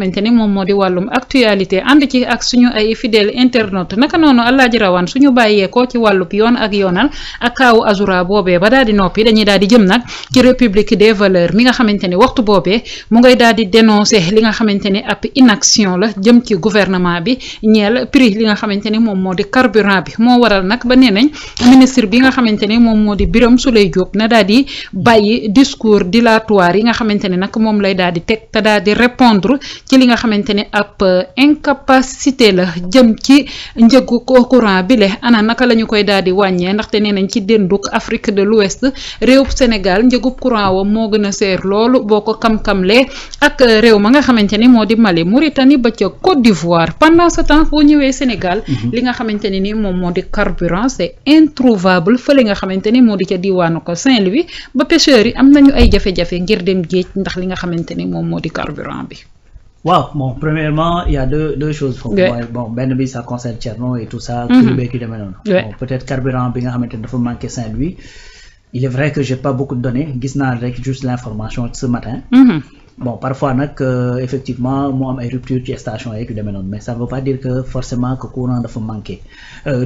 xamante ni moom moo di wàllum actualité ànd ci ak suñu ay fidèle internaute naka noonu Alaaji Rawaan suñu bàyyeekoo ci wàllub yoon ak yoonal ak kaawu Azura boobee ba daal di noppi dañuy daal di jëm nag ci république des valeurs mi nga xamante ni waxtu boobee mu ngay daal di dénoncer li nga xamante ni ab inaction la jëm ci gouvernement bi ñeel prix li nga xamante ni moom moo di carburant bi moo waral nag ba nee nañ ministre bi nga xamante ni moom moo di Birame Souleye Diop na daal di bàyyi discours dilatoire yi nga xamante ni nag moom lay daal di teg te daal di répondre ci li nga xamante ni ab incapacité la jëm ci njëgu courant bi le ana naka la ñu koy daal di wàññee ndaxte nee nañ ci dénduk Afrique de l'Ouest réewub Sénégal njëgub courant wa moo gën a seer loolu boo ko kam-kamlee ak réew ma nga xamante ni moo di Mali Mauritanie ba ca Côte d'Ivoire pendant ce temps boo ñëwee Sénégal li nga xamante ni moom moo di carburant c'est introuvable fële nga xamante ni moo di ca diwaanu ko Saint-Louis ba pêcheurs yi am nañu ay jafe-jafe ngir dem géej ndax li nga xamante ni moom moo di carburant bi. Wow, bon, premièrement, il y a deux choses. Bon, Ben bi, ça concerne Tcherno et tout ça, bon, peut-être carburant, bi nga xamantene dafa manquer Saint-Louis. Il est vrai que j'ai pas beaucoup de données, gis naa rek juste l'information ce matin. Bon, parfois effectivement, moi am ay rupture ci station yeeg yu demee noonu, mais ça veut pas dire que forcément que courant dafa manquer.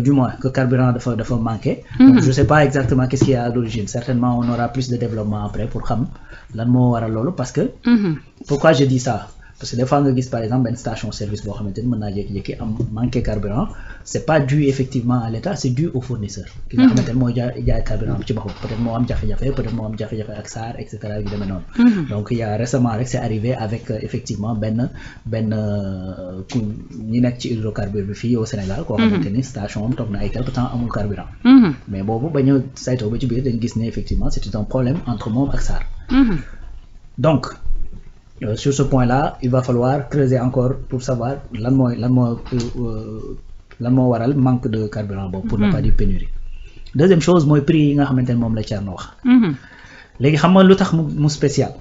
Du moins que carburant dafa manquer. Donc je sais pas exactement qu'est-ce qui est à l'origine. Certainement on aura plus de développement après pour xam lan moo waral loolu parce que pourquoi je dis ça? Parce que des fois nga gis par exemple une station service boo xamante ni mën naa jékki-jékki am manqué carburant c'est pas dû effectivement à l'État c'est dû au fournisseur ki nga xamante ni mooy jaay carburant bi ci boppam peut-être moo am jafe-jafe peut-être moo am jafe-jafe ak SAR et cetera yu demee noonu donc il y a récemment rek c'est arrivé avec effectivement benn ku ñi nekk ci hydrocarbure bi fii au Sénégal koo xamante ni station am toog na ay quelque temps amul carburant mais boobu ba ñu saytoo ba ci biir dañ gis ne effectivement c'était un problème entre moom ak SAR donc sur ce point-là, il va falloir creuser encore pour savoir lan moo waral manque de carburant boobu pour ne pas dire pénurie. Deuxième chose mooy prix yi nga xamante ne moom la Thierno wax. Léegi xam nga lu tax mu spécial.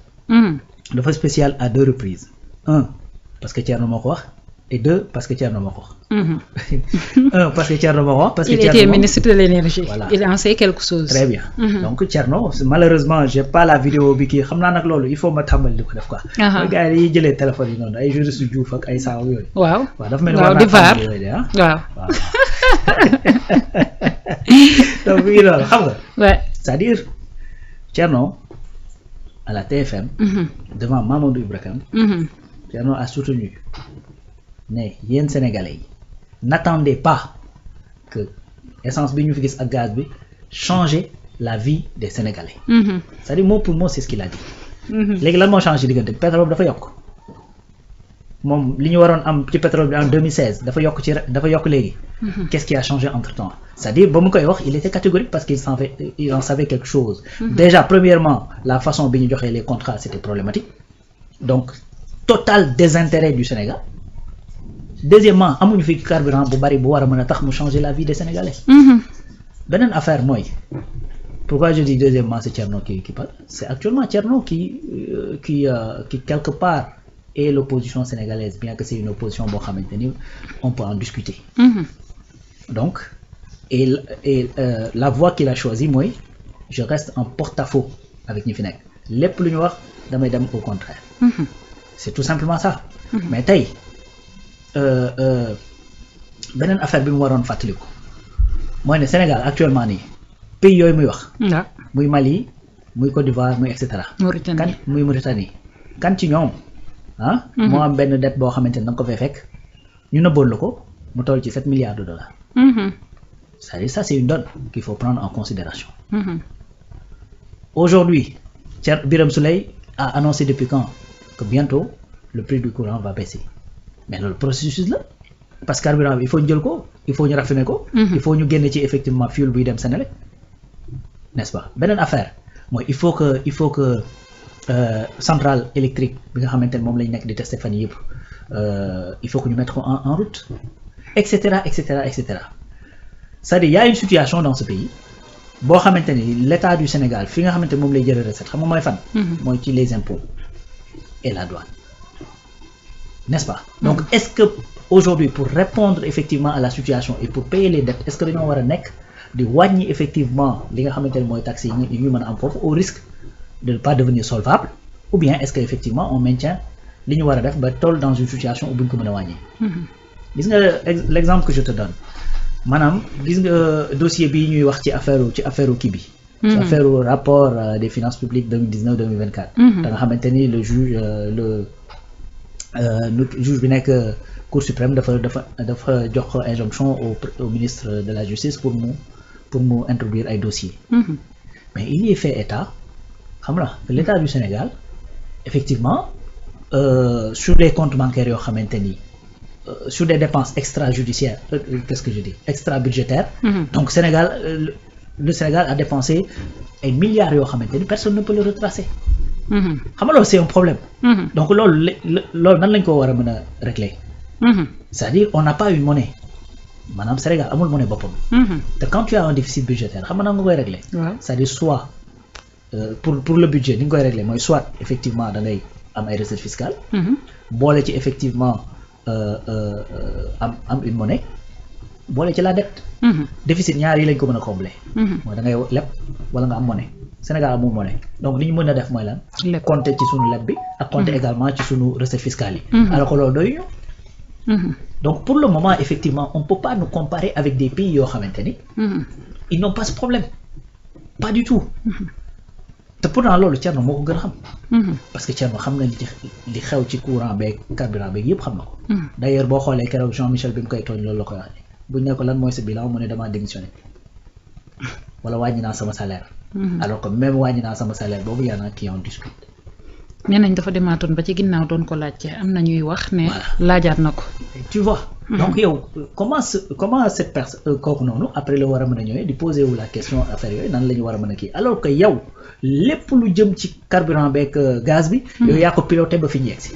Dafa spécial à deux reprises. Un parce que Thierno moo ko wax et deux parce que Thierno moo ko wax. Un parce que Thierno moo ko wax parce que il était ministre de l'énergie. Voilà. Il en sait quelque chose. Très bien. Donc Thierno malheureusement j'ai pas la vidéo bi kii xam naa nag loolu il faut ma tàmbali di ko def quoi. Gars yi dañuy jëlee téléphone yi noonu ay juriste Diouf ak ay saaw yooyu. waaw dafa mel ni waaw di vaar waaw. Donc oui loolu xam nga. Ouais. C'est-à-dire Thierno à la TFM. Devant Mamadou Ibra Kane. Thierno a soutenu ne yéen Sénégalais yi n'attendez pas que essence bi ñu fi gis ak gaz bi changer la vie des Sénégalais. C'est-à-dire mot pour mot c'est ce qu'il a dit. Léegi lan moo changé diggante bi pétrole bi dafa yokk moom li ñu waroon am ci pétrole bi en 2016 dafa yokk léegi. Qu'est-ce qui a changé entre-temps? C'est-à-dire ba mu koy wax il était catégorique parce qu'il en savait quelque chose. Déjà premièrement la façon bi ñu joxee les contrats c'était problématique donc total désintérêt du Sénégal. Deuxièmement amuñu fi carburant bu bari bu war a mën a tax mu changer la vie des Sénégalais. Beneen affaire mooy pourquoi je dis deuxièmement c'est Thierno qui parle c'est actuellement Thierno qui quelque part est l'opposition sénégalaise bien que c'est une opposition boo xamante ni on peut en discuter. Donc la voie qu'il a choisie mooy je reste en porte-à-faux avec ñi fi nekk lépp lu ñu wax damay dem au contraire. C'est tout simplement ça. Mais tey beneen affaire bi mu waroon fàttaliku mooy ne Sénégal actuellement nii pays yooyu muy wax. muy Mali muy Côte d'Ivoire muy et cetera. muy Mauritanie kan ci ñoom moo am benn dette boo xamante ne da nga ko fay fekk ñu nëbboon la ko mu toll ci 7 milliards de dollars. C'est-à-dire ça c'est une donne qu'il faut prendre en considération. Aujourd'hui Birame Souleye a annoncé depuis quand que bientôt le prix du courant va baisser mais loolu processus la parce que carburant bi il faut ñu jël ko il faut ñu raffiner ko. Il faut ñu génne ci effectivement fuel buy dem Sénélec n'est-ce pas beneen affaire mooy il faut que centrale électrique bi nga xamante ne moom lañ nekk di tester fan yii yëpp il faut que ñu mettre ko en route et cetera et cetera et cetera c'est-à-dire il y a une situation dans ce pays boo xamante ni l'État du Sénégal fi nga xamante ne moom lay jëlee recette xam nga mooy fan. mooy ci les impôts et la douane n'est-ce pas. Donc est-ce que aujourd'hui pour répondre effectivement à la situation et pour payer les dettes est-ce que dañoo war a nekk di wàññi effectivement li nga xamante ne mooy taxes yi ñu mën a am foofu au risque de ne pas devenir solvable ou bien est-ce que effectivement on maintient li ñu war a def ba toll dans une situation où buñ ko mën a wàññi. gis nga l'exemple que je te donne maanaam gis nga dossier bii ñuy wax ci affaire kii bi. ci affaire rapport des finances publiques 2019-2024. da nga xamante ni le juge juge bi nekk Cour suprême dafa jox injonction au ministre de la justice pour mu introduire ay dossiers. mais il y est fait état xam nga que l'État du Sénégal effectivement sur des comptes bancaires yoo xamante ni sur des dépenses extrajudiciaires qu'est-ce que je dis extra-budgétaires. donc le Sénégal a dépensé ay milliards yoo xamante ni personne ne peut le retracer. xam nga loolu c'est un problème. donc loolu nan lañ ko war a mën a régler. c'est-à-dire on n'a pas une monnaie maanaam Sénégal amul monnaie boppam. te quand tu as un déficit budgétaire xam nga nan nga koy régler. c'est-à-dire soit pour le budget ni nga koy régler mooy soit effectivement da ngay am ay recettes fiscales. boole ci effectivement am une monnaie boole ci la dette. déficit ñaar yi lañ ko mën a combler. mooy da ngay leb wala nga am monnaie. Sénégal amul monnaie donc li ñu mën a def mooy lan. compter ci sunu leb bi ak compter également ci sunu recettes fiscales yi. alors que loolu doy ñu. donc pour le moment effectivement on peut pas nous comparer avec des pays yoo xamante ni. ils n'ont pas ce problème pas du tout. te pourtant loolu Thierno moo ko gën a xam. parce que Thierno xam na li xew ci courant beeg carburant beeg yëpp xam na ko. d'ailleurs boo xoolee keroog Jean-Michel bi mu koy tooñ loolu la koy waxee buñ ne ko lan mooy sa bilan mu ne damaa démissionné wala wàññi naa sama salaire. alors que même wàññi naa sama salaire boobu yaa naa kii en discute. nee nañ dafa demaatoon ba ci ginnaaw doon ko laajte am na ñuy wax ne. laajaat na ko. tu vois. donc yow comment cette personne kooku noonu après la war a mën a ñëwee di poser wu la question affaire yooyu nan la ñu war a mën a kii alors que yow lépp lu jëm ci carburant beeg gaz bi. yow yaa ko piloté ba fi ñu yegsi.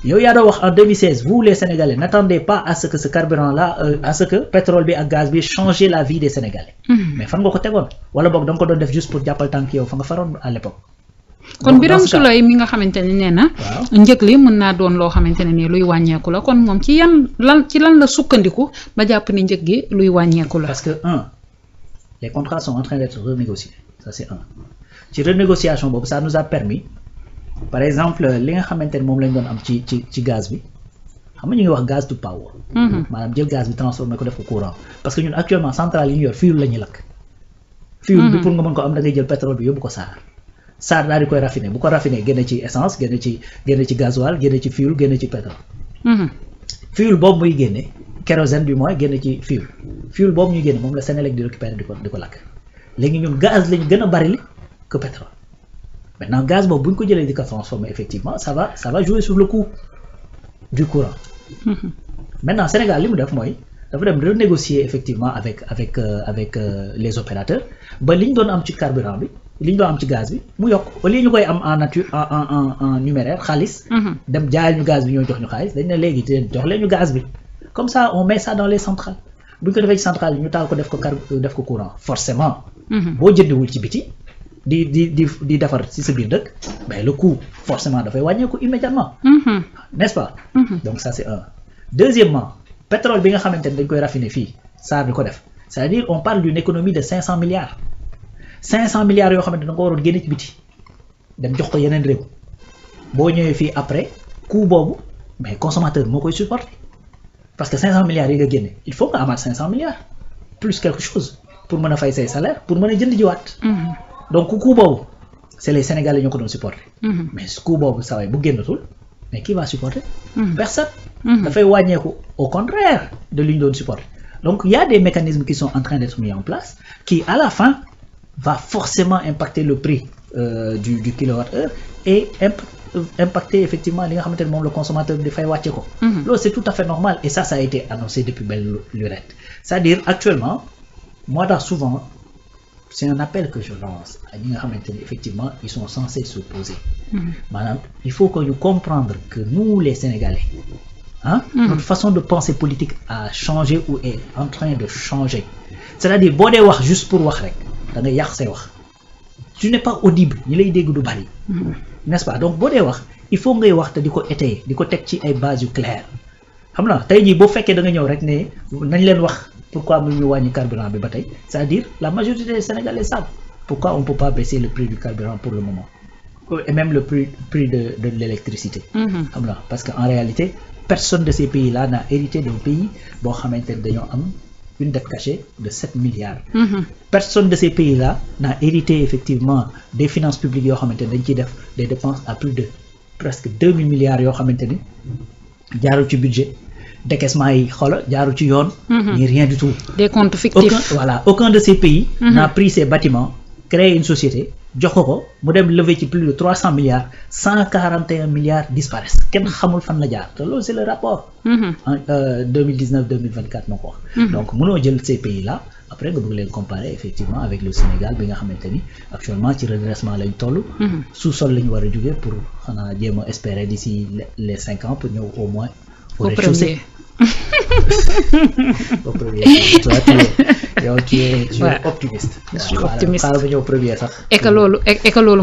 yow yaa doon wax en 2016 vous les Sénégalais n'attendez pas à ce que ce carburant là à ce que pétrole bi ak gaz bi changer la vie des Sénégalais. mais fan nga ko tegoon wala boog da nga ko doon def juste pour jàppal tànk yow fa nga faroon à l'époque. kon Birame Souleye mi nga xamante ne nee na. njëg li mën naa doon loo xamante ne nii luy wàññeeku la kon moom ci lan la sukkandiku ba jàpp ni njëg gi luy wàññeeku la. parce que les contrats sont en train d'être renégociés ça c'est ci renégociation boobu ça nous a permis. par exemple li nga xamante ne moom lañ doon am ci gaz bi xam nga ñu ngi wax gaz to power. maanaam jël gaz bi transformé ko def ko courant parce que ñun actuellement centrale yi ñu yor fuel la ñuy lakk. fuel bi pour nga mën ko am da ngay jël pétrole bi yóbbu ko SAR daal di koy raffiner bu ko raffiner génne ci essence génne ci gasoil génne ci fuel génne ci pétrole. fuel boobu muy génne kérosène du moins génne ci fuel boobu ñuy génne moom la Sénélec di récupérer di ko lakk léegi ñun gaz lañ gën a bari que pétrole. maintenant gaz boobu bu ñu ko jëlee di ko transformer effectivement ça va jouer sur le coût du courant. maintenant Sénégal li mu def mooy dafa dem renégocier effectivement avec les opérateurs ba li ñu doon am ci carburant bi li ñu doon am ci gaz bi mu yokk au lieu ñu koy am en nature en numéraire xaalis. dem jaayal ñu gaz bi ñoo jox ñu xaalis dañ ne léegi jox leen ñu gaz bi comme ça on met ça dans les centrales bu ñu ko defee ci centrales yi ñu taal ko def ko courant forcément. boo jëndiwul ci biti. di defar ci sa biir dëkk mais le coût forcément dafay wàññeeku immédiatement. n'est-ce pas. donc ça c'est un. deuxièmement pétrole bi nga xamante ne dañ koy raffiner fii SAR di ko def c'est-à-dire on parle d'une économie de 500 milliards. 500 milliards yoo xamante ne da nga ko waroon génne ci biti dem jox ko yeneen réew boo ñëwee fii après coût boobu mais consommateur moo koy supporter parce que 500 milliards yi nga génne il faut nga amaat 500 milliards plus quelque chose pour mën a fay say salaire pour mën a jënd jiwaat. donc coût boobu c'est les Sénégalais ñoo ko doon supporter. mais coût boobu saa waay bu génnatul mais qui va supporter. personne. dafay wàññeeku au contraire de li ñu doon supporter donc il y a des mécanismes qui sont en train d'être mis en place qui à la fin va forcément impacter le prix du kilowattheure et impacter effectivement li nga xamante ne moom le consommateur bi dafay wàcce ko. loolu c'est tout à fait normal et ça a été annoncé depuis belle lurette c'est-à-dire actuellement moi daal souvent. c'est un appel que je lance à ñi nga xamante ne effectivement ils sont censés s'opposer. maanaam il faut que ñu comprendre que nous les Sénégalais notre façon de penser politique a changé ou est en train de changer c'est-à-dire boo dee wax juste pour wax rek da nga yàq say wax tu n'es pas audible ñi lay dégg du bari. n'est-ce pas donc boo dee wax il faut ngay wax te di ko étayer di ko teg ci ay bases yu claires xam na tey jii boo fekkee da nga ñëw rek ne nañ leen wax. pourquoi mënuñu wàññi carburant bi ba tey c'est-à-dire la majorité des Sénégalais savent pourquoi on ne peut pas baisser le prix du carburant pour le moment et même le prix de l'électricité. Parce qu'en réalité personne de ces pays-là n'a hérité d'un pays boo xamante ne dañoo am une dette cachée de 7 milliards. Personne de ces pays-là n'a hérité effectivement des finances publiques yoo xamante ne dañ ciy def des dépenses à plus de presque 2000 milliards yoo xamante ni jaarul ci budget décaissement yi xoola jaarul ci yoon. ni rien du tout. Des comptes fictifs. Aucun de ces pays n'a pris ces bâtiments créé une société jox ko mu dem lever ci plus de 300 milliards 141 milliards disparaissent kenn xamul fan la jaar te loolu c'est le rapport. 2019-2024 moo ko wax. Donc mënoo jël ces pays là après nga bëgg leen comparer effectivement avec le Sénégal bi nga xamante ni actuellement ci redressement lañ toll. sous-sol lañ war a jóge pour xanaa jéem a espérer d'ici les 5 ans pour ñëw au moins. au rez-de-chaussée. Au premier. Tu es optimiste. Je suis optimiste. xaaral ba ñëw premier sax. Et que loolu